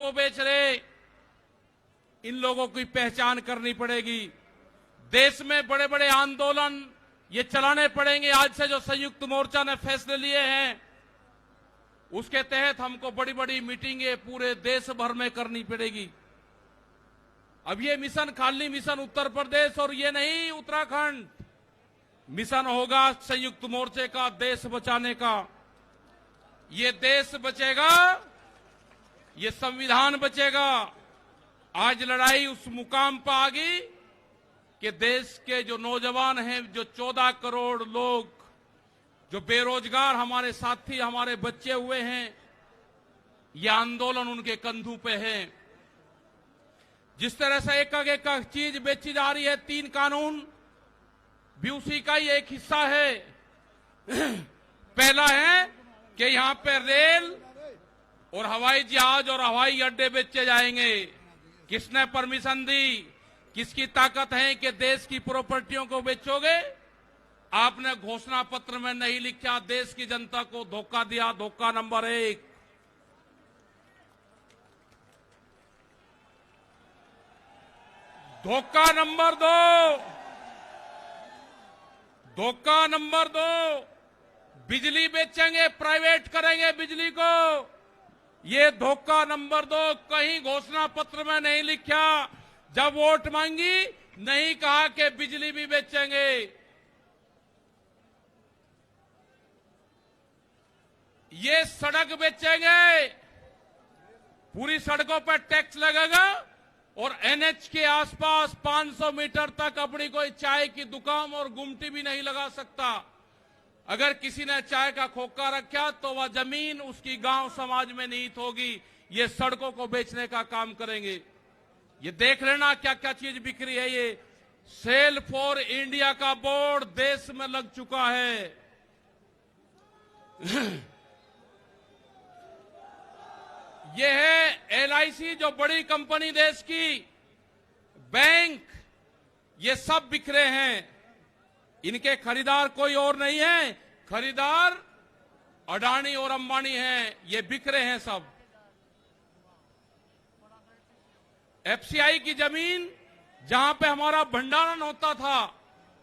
को बेच रहे, इन लोगों की पहचान करनी पड़ेगी। देश में बड़े बड़े आंदोलन ये चलाने पड़ेंगे। आज से जो संयुक्त मोर्चा ने फैसले लिए हैं उसके तहत हमको बड़ी बड़ी मीटिंगें पूरे देश भर में करनी पड़ेगी। अब ये मिशन खाली मिशन उत्तर प्रदेश और ये नहीं उत्तराखंड, मिशन होगा संयुक्त मोर्चे का देश बचाने का। ये देश बचेगा, ये संविधान बचेगा। आज लड़ाई उस मुकाम पर आ गई कि देश के जो नौजवान हैं, जो 14 करोड़ लोग जो बेरोजगार हमारे साथी, हमारे बच्चे हुए हैं, यह आंदोलन उनके कंधों पे है। जिस तरह से एक चीज बेची जा रही है, 3 कानून भी उसी का ही एक हिस्सा है। पहला है कि यहां पे रेल और हवाई जहाज और हवाई अड्डे बेचे जाएंगे। किसने परमिशन दी? किसकी ताकत है कि देश की प्रॉपर्टियों को बेचोगे? आपने घोषणा पत्र में नहीं लिखा, देश की जनता को धोखा दिया। धोखा नंबर 1। धोखा नंबर 2, धोखा नंबर 2, बिजली बेचेंगे, प्राइवेट करेंगे बिजली को। ये धोखा नंबर 2 कहीं घोषणा पत्र में नहीं लिखा। जब वोट मांगी नहीं कहा कि बिजली भी बेचेंगे। ये सड़क बेचेंगे, पूरी सड़कों पर टैक्स लगेगा और एनएच के आसपास 500 मीटर तक अपनी कोई चाय की दुकान और गुमटी भी नहीं लगा सकता। अगर किसी ने चाय का खोखा रखा तो वह जमीन उसकी गांव समाज में निहित होगी। ये सड़कों को बेचने का काम करेंगे। ये देख लेना क्या क्या चीज बिक्री है। ये सेल फॉर इंडिया का बोर्ड देश में लग चुका है। ये है एलआईसी, जो बड़ी कंपनी देश की, बैंक, ये सब बिखरे हैं। इनके खरीदार कोई और नहीं है, खरीदार अडानी और अंबानी हैं। ये बिखरे हैं सब। एफसीआई की जमीन जहां पे हमारा भंडारण होता था,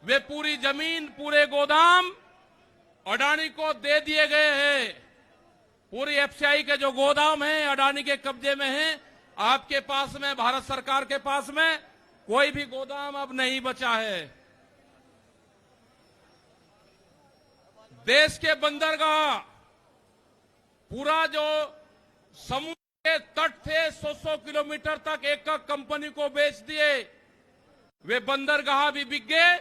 वे पूरी जमीन, पूरे गोदाम अडानी को दे दिए गए हैं। पूरी एफसीआई के जो गोदाम हैं अडानी के कब्जे में हैं। आपके पास में, भारत सरकार के पास में कोई भी गोदाम अब नहीं बचा है। देश के बंदरगाह, पूरा जो समुद्र के तट थे 100-100 किलोमीटर तक एक कंपनी को बेच दिए। वे बंदरगाह भी बिक गए।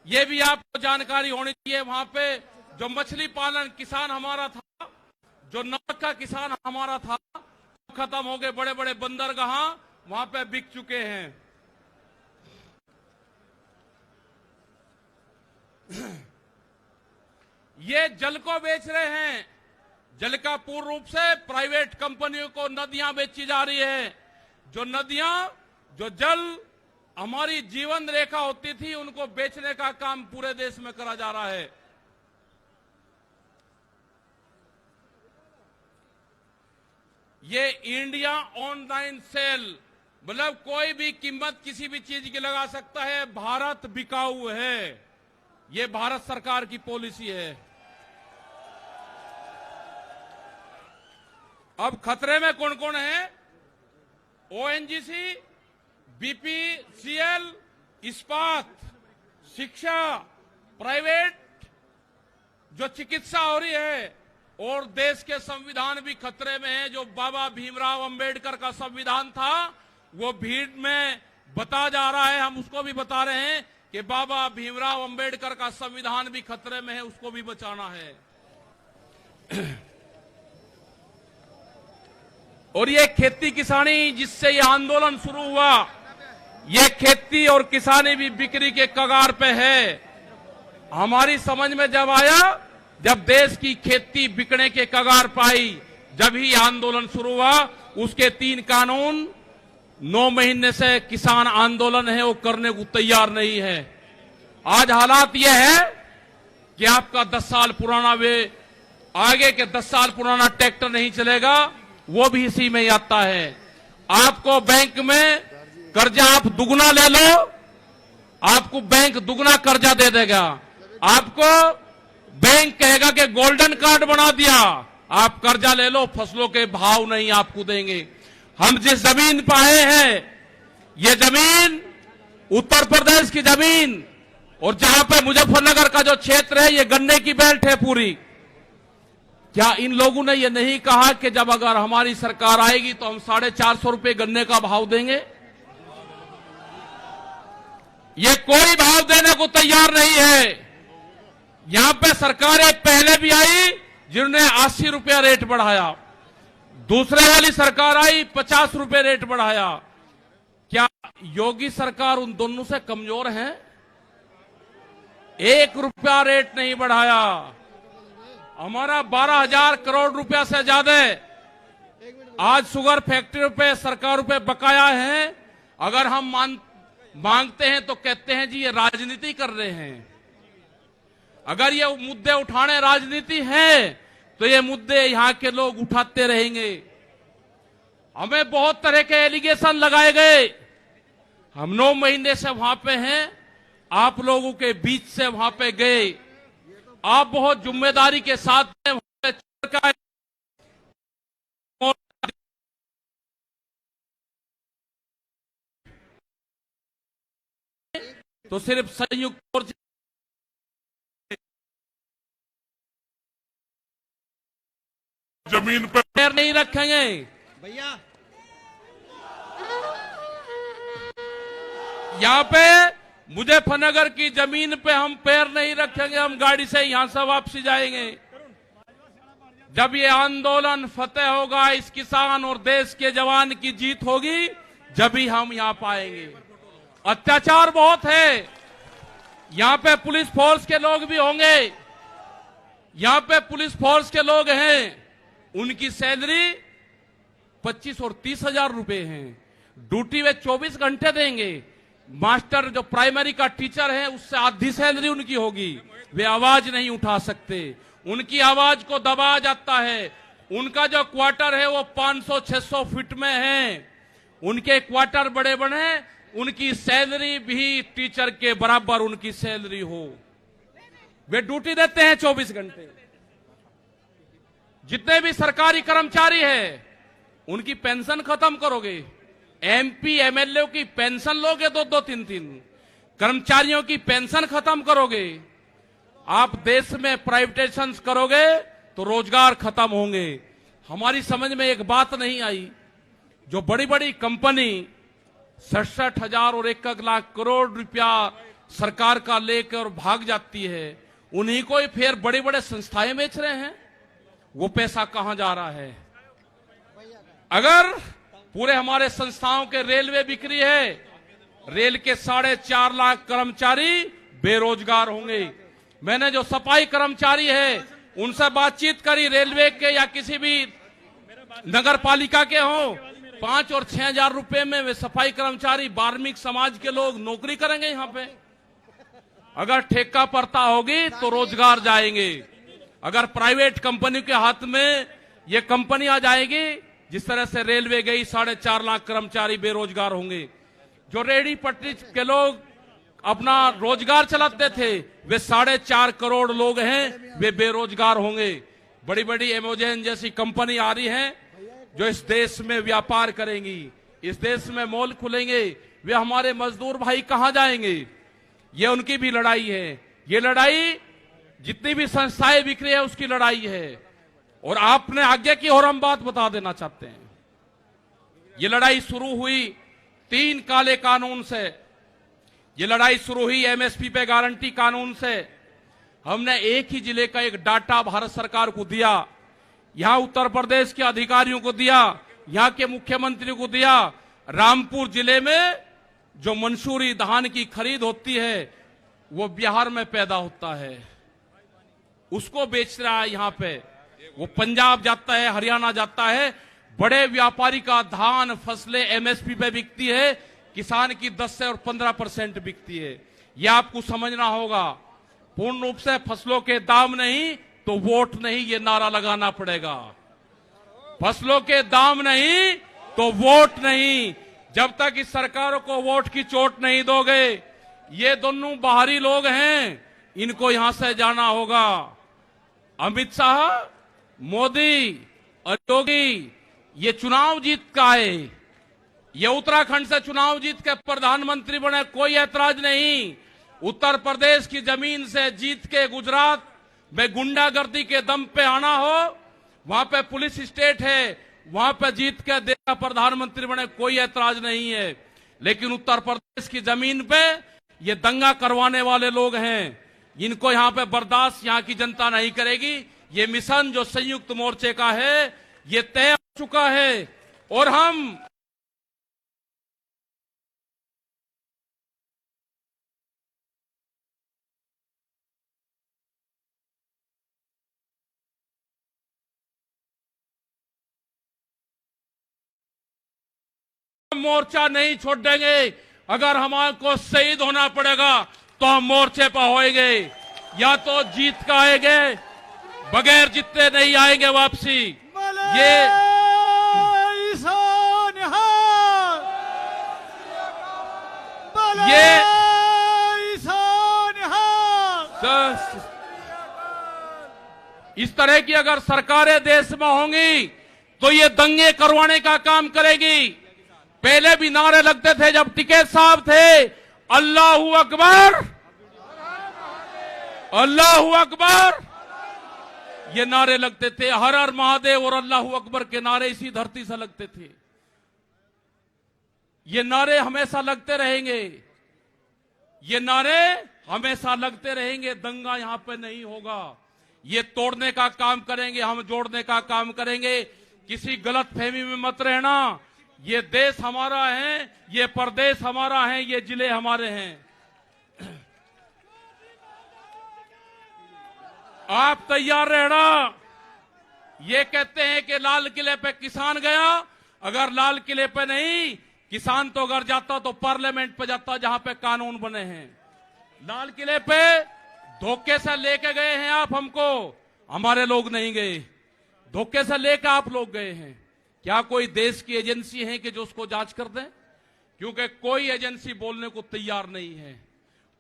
ये भी आपको जानकारी होनी चाहिए। वहां पे जो मछली पालन किसान हमारा था, जो नमक का किसान हमारा था, खत्म हो गए। बड़े बड़े बंदरगाह वहां पे बिक चुके हैं। ये जल को बेच रहे हैं। जल का पूर्ण रूप से प्राइवेट कंपनियों को नदियां बेची जा रही है। जो नदियां, जो जल हमारी जीवन रेखा होती थी, उनको बेचने का काम पूरे देश में करा जा रहा है। ये इंडिया ऑनलाइन सेल, मतलब कोई भी कीमत किसी भी चीज की लगा सकता है। भारत बिकाऊ है। ये भारत सरकार की पॉलिसी है। अब खतरे में कौन कौन है? ओएनजीसी, बीपीसीएल, इस्पात, शिक्षा, प्राइवेट जो चिकित्सा हो रही है, और देश के संविधान भी खतरे में है। जो बाबा भीमराव अंबेडकर का संविधान था, वो भीड़ में बता जा रहा है। हम उसको भी बता रहे हैं कि बाबा भीमराव अंबेडकर का संविधान भी खतरे में है, उसको भी बचाना है। और ये खेती किसानी जिससे ये आंदोलन शुरू हुआ, ये खेती और किसानी भी बिक्री के कगार पे है। हमारी समझ में जब आया, जब देश की खेती बिकने के कगार पाई, जब ही आंदोलन शुरू हुआ। उसके 3 कानून 9 महीने से किसान आंदोलन है, वो करने को तैयार नहीं है। आज हालात यह है कि आपका 10 साल पुराना, वे आगे के 10 साल पुराना ट्रैक्टर नहीं चलेगा, वो भी इसी में आता है। आपको बैंक में कर्जा आप दुगना ले लो, आपको बैंक दुगना कर्जा दे देगा। आपको बैंक कहेगा कि गोल्डन कार्ड बना दिया, आप कर्जा ले लो, फसलों के भाव नहीं आपको देंगे। हम जिस जमीन पर आए हैं, ये जमीन उत्तर प्रदेश की जमीन, और जहां पे मुजफ्फरनगर का जो क्षेत्र है, ये गन्ने की बेल्ट है पूरी। क्या इन लोगों ने ये नहीं कहा कि जब अगर हमारी सरकार आएगी तो हम 450 रुपए गन्ने का भाव देंगे? ये कोई भाव देने को तैयार नहीं है। यहां पे सरकारें पहले भी आई जिन्होंने 80 रुपया रेट बढ़ाया, दूसरे वाली सरकार आई 50 रुपए रेट बढ़ाया। क्या योगी सरकार उन दोनों से कमजोर है? 1 रुपया रेट नहीं बढ़ाया। हमारा 12,000 करोड़ रुपया से ज्यादा आज शुगर फैक्ट्री पे सरकार पे बकाया है। अगर हम मांगते हैं तो कहते हैं जी ये राजनीति कर रहे हैं। अगर ये मुद्दे उठाने राजनीति है तो ये मुद्दे यहां के लोग उठाते रहेंगे। हमें बहुत तरह के एलिगेशन लगाए गए। हम 9 महीने से वहां पे हैं, आप लोगों के बीच से वहां पे गए। आप बहुत जिम्मेदारी के साथ तो सिर्फ संयुक्त मोर्चा जमीन पर पैर नहीं रखेंगे भैया। यहाँ पे मुजफ्फरनगर की जमीन पे हम पैर नहीं रखेंगे। हम गाड़ी से यहां से वापसी जाएंगे। जब ये आंदोलन फतेह होगा, इस किसान और देश के जवान की जीत होगी, जब ही हम यहां पाएंगे। अत्याचार बहुत है। यहां पे पुलिस फोर्स के लोग भी होंगे। यहां पे पुलिस फोर्स के लोग हैं, उनकी सैलरी 25 और 30,000 रुपए है। ड्यूटी वे 24 घंटे देंगे। मास्टर जो प्राइमरी का टीचर है, उससे आधी सैलरी उनकी होगी। वे आवाज नहीं उठा सकते, उनकी आवाज को दबाया जाता है। उनका जो क्वार्टर है वो 500-600 फीट में है। उनके क्वार्टर बड़े बड़े, उनकी सैलरी भी टीचर के बराबर उनकी सैलरी हो। वे ड्यूटी देते हैं 24 घंटे। जितने भी सरकारी कर्मचारी हैं, उनकी पेंशन खत्म करोगे। एमपी एमएलए की पेंशन लोगे 2-2, 3-3। कर्मचारियों की पेंशन खत्म करोगे। आप देश में प्राइवेटाइजेशन करोगे तो रोजगार खत्म होंगे। हमारी समझ में एक बात नहीं आई, जो बड़ी बड़ी कंपनी 67,000 और 1 लाख करोड़ रुपया सरकार का लेकर भाग जाती है, उन्हीं को ही फिर बड़े बड़े संस्थाएं बेच रहे हैं। वो पैसा कहां जा रहा है? अगर पूरे हमारे संस्थाओं के रेलवे बिक्री है, रेल के 4.5 लाख कर्मचारी बेरोजगार होंगे। मैंने जो सफाई कर्मचारी है उनसे बातचीत करी, रेलवे के या किसी भी नगर पालिका के हों, 5 और 6,000 रुपए में वे सफाई कर्मचारी वाल्मीकि समाज के लोग नौकरी करेंगे यहां पे। अगर ठेका पड़ता होगी तो रोजगार जाएंगे। अगर प्राइवेट कंपनी के हाथ में ये कंपनी आ जाएगी, जिस तरह से रेलवे गई, 4.5 लाख कर्मचारी बेरोजगार होंगे। जो रेहड़ी पटरी के लोग अपना रोजगार चलाते थे, वे 4.5 करोड़ लोग हैं, वे बेरोजगार होंगे। बड़ी बड़ी एमेजॉन जैसी कंपनी आ रही है जो इस देश में व्यापार करेंगी, इस देश में मॉल खुलेंगे। वे हमारे मजदूर भाई कहां जाएंगे? ये उनकी भी लड़ाई है। ये लड़ाई जितनी भी संस्थाएं बिक्री है उसकी लड़ाई है। और आपने आगे की और हम बात बता देना चाहते हैं। ये लड़ाई शुरू हुई 3 काले कानून से। ये लड़ाई शुरू हुई एमएसपी पे गारंटी कानून से। हमने एक ही जिले का एक डाटा भारत सरकार को दिया, यहां उत्तर प्रदेश के अधिकारियों को दिया, यहां के मुख्यमंत्री को दिया। रामपुर जिले में जो मंसूरी धान की खरीद होती है वो बिहार में पैदा होता है, उसको बेच रहा है यहां पे। वो पंजाब जाता है, हरियाणा जाता है। बड़े व्यापारी का धान फसलें एमएसपी पे बिकती है, किसान की 10 से और 15% बिकती है। यह आपको समझना होगा। पूर्ण रूप से फसलों के दाम नहीं तो वोट नहीं, ये नारा लगाना पड़ेगा। फसलों के दाम नहीं तो वोट नहीं, जब तक इस सरकारों को वोट की चोट नहीं दोगे, ये दोनों बाहरी लोग हैं, इनको यहां से जाना होगा। अमित शाह, मोदी और योगी ये चुनाव जीत का है, ये उत्तराखंड से चुनाव जीत के प्रधानमंत्री बने, कोई ऐतराज नहीं। उत्तर प्रदेश की जमीन से जीत के गुजरात में गुंडागर्दी के दम पे आना हो, वहां पे पुलिस स्टेट है, वहां पे जीत के देश का प्रधानमंत्री बने, कोई ऐतराज नहीं है। लेकिन उत्तर प्रदेश की जमीन पे ये दंगा करवाने वाले लोग हैं, इनको यहां पे बर्दाश्त यहां की जनता नहीं करेगी। ये मिशन जो संयुक्त मोर्चे का है, ये तय हो चुका है और हम मोर्चा नहीं छोड़ देंगे। अगर हमको शहीद होना पड़ेगा तो हम मोर्चे पर होएंगे, या तो जीत का आएंगे, बगैर जीते नहीं आएंगे वापसी। ये इस तरह की अगर सरकारें देश में होंगी तो ये दंगे करवाने का काम करेगी। पहले भी नारे लगते थे जब टिकैत साहब थे, अल्लाहू अकबर, अल्लाहू अकबर, ये नारे लगते थे। हर हर महादेव और अल्लाहू अकबर के नारे इसी धरती से लगते थे। ये नारे हमेशा लगते रहेंगे, ये नारे हमेशा लगते रहेंगे। दंगा यहां पे नहीं होगा, ये तोड़ने का काम करेंगे, हम जोड़ने का काम करेंगे। किसी गलत फहमी में मत रहना। ये देश हमारा है, ये प्रदेश हमारा है, ये जिले हमारे हैं। आप तैयार रहना। ये कहते हैं कि लाल किले पे किसान गया, अगर लाल किले पे नहीं, किसान तो अगर जाता तो पार्लियामेंट पे जाता जहां पे कानून बने हैं। लाल किले पे धोखे से लेके गए हैं आप हमको, हमारे लोग नहीं गए, धोखे से लेकर आप लोग गए हैं। क्या कोई देश की एजेंसी है कि जो उसको जांच कर दे? क्योंकि कोई एजेंसी बोलने को तैयार नहीं है।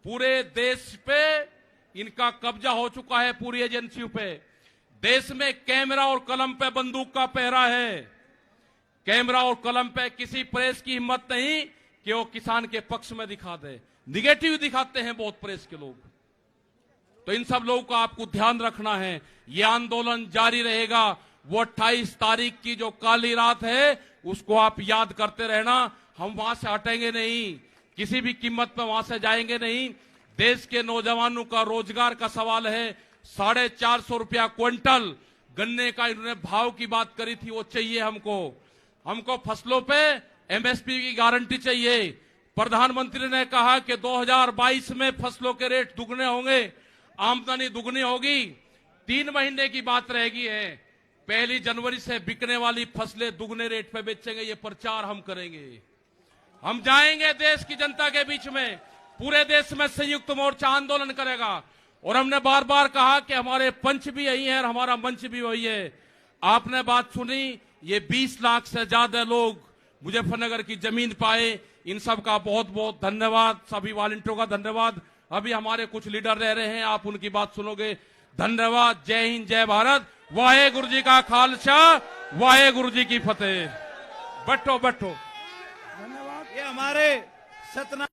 पूरे देश पे इनका कब्जा हो चुका है, पूरी एजेंसियों पे। देश में कैमरा और कलम पे बंदूक का पहरा है। कैमरा और कलम पे किसी प्रेस की हिम्मत नहीं कि वो किसान के पक्ष में दिखा दे। निगेटिव दिखाते हैं बहुत प्रेस के लोग। तो इन सब लोगों का आपको ध्यान रखना है। ये आंदोलन जारी रहेगा। वो 28 तारीख की जो काली रात है उसको आप याद करते रहना। हम वहां से हटेंगे नहीं, किसी भी कीमत पर वहां से जाएंगे नहीं। देश के नौजवानों का रोजगार का सवाल है। 450 रुपया क्विंटल गन्ने का इन्होंने भाव की बात करी थी, वो चाहिए हमको। हमको फसलों पे एमएसपी की गारंटी चाहिए। प्रधानमंत्री ने कहा कि 2022 में फसलों के रेट दुगने होंगे, आमदनी दुगनी होगी। 3 महीने की बात रहेगी है। 1 जनवरी से बिकने वाली फसलें दुगने रेट पे बेचेंगे। ये प्रचार हम करेंगे। हम जाएंगे देश की जनता के बीच में, पूरे देश में संयुक्त मोर्चा आंदोलन करेगा। और हमने बार बार कहा कि हमारे पंच भी यही है और हमारा मंच भी वही है। आपने बात सुनी, ये 20 लाख से ज्यादा लोग मुजफ्फरनगर की जमीन पाए। इन सब का बहुत बहुत धन्यवाद, सभी वॉलंटियरों का धन्यवाद। अभी हमारे कुछ लीडर रह रहे हैं, आप उनकी बात सुनोगे। धन्यवाद। जय हिंद, जय भारत। वाहेगुरु जी का खालसा, वाहेगुरु जी की फतेह। बैठो बैठो। धन्यवाद। ये हमारे सतना